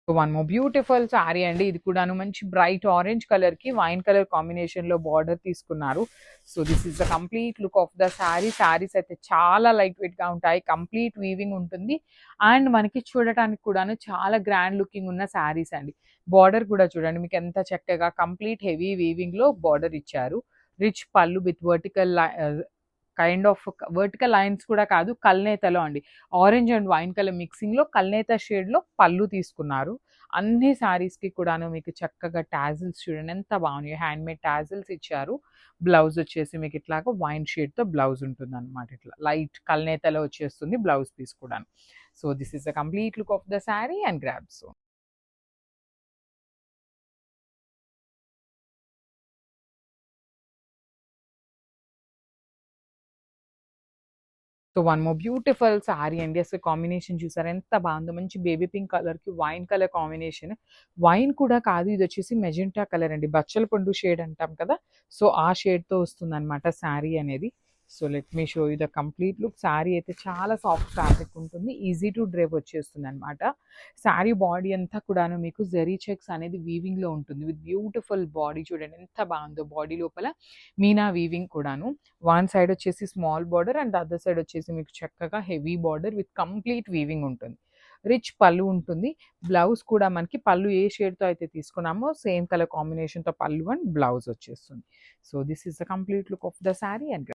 So one more beautiful sari అండి. ఇది కూడాను మంచి బ్రైట్ ఆరెంజ్ కలర్‌కి వైన్ కలర్ కాంబినేషన్‌లో బార్డర్ తీసుకున్నారు. So this is the complete look of the sari. Saris అయితే చాలా లైట్ వెయిట్‌గా ఉంటాయి. కంప్లీట్ వీవింగ్ ఉంటుంది. అండ్ మనకి చూడటానికి కూడాను చాలా గ్రాండ్ లుకింగ్ ఉన్న శారీస్ అండి. బార్డర్ కూడా చూడండి మీకు ఎంత చక్కగా కంప్లీట్ హెవీ వీవింగ్‌లో బార్డర్ ఇచ్చారు. రిచ్ పళ్ళు with kind of vertical lines కూడా కాదు, కల్నేతలో అండి. ఆరెంజ్ అండ్ వైన్ కలర్ మిక్సింగ్‌లో కల్నేత షేడ్‌లో పళ్ళు తీసుకున్నారు. అన్ని శారీస్‌కి కూడాను మీకు చక్కగా టాజిల్స్ చూడండి ఎంత బాగున్నాయో. హ్యాండ్‌మేడ్ టాజిల్స్ ఇచ్చారు. బ్లౌజ్ వచ్చేసి మీకు ఇట్లాగా వైన్ షేడ్‌తో బ్లౌజ్ ఉంటుందన్నమాట. ఇట్లా లైట్ కల్నేతలో వచ్చేస్తుంది బ్లౌజ్ పీస్ కూడాను. So this is the complete look of the sari and grab. So one more beautiful sorry అండి. అసలు కాంబినేషన్ చూసారా ఎంత బాగుందో. మంచి బేబీ పింక్ కలర్‌కి వైన్ కలర్ కాంబినేషన్. వైన్ కూడా కాదు, ఇదొచ్చేసి మెజెంటా కలర్ అండి. బచ్చల పండు షేడ్ అంటాం కదా! సో ఆ షేడ్‌తో వస్తుందనమాట శారీ అనేది. So let me show you the complete look. Sari అయితే చాలా సాఫ్ట్ ఫ్యాబ్రిక్ ఉంటుంది. ఈజీ టు డ్రైవ్ వచ్చేస్తుందనమాట. శారీ బాడీ అంతా కూడాను మీకు జెరీ చెక్స్ అనేది వీవింగ్‌లో ఉంటుంది. విత్ బ్యూటిఫుల్ బాడీ చూడండి ఎంత బాగుందో. బాడీ లోపల మీనా వీవింగ్ కూడాను. వన్ సైడ్ వచ్చేసి small border and other side వచ్చేసి మీకు చక్కగా heavy border with complete weaving ఉంటుంది. రిచ్ పళ్ళు ఉంటుంది. బ్లౌజ్ కూడా మనకి పళ్ళు ఏ షేడ్‌తో అయితే తీసుకున్నామో సేమ్ కలర్ కాంబినేషన్‌తో పళ్ళు అండ్ బ్లౌజ్ వచ్చేస్తుంది. So this is the complete look of the sari and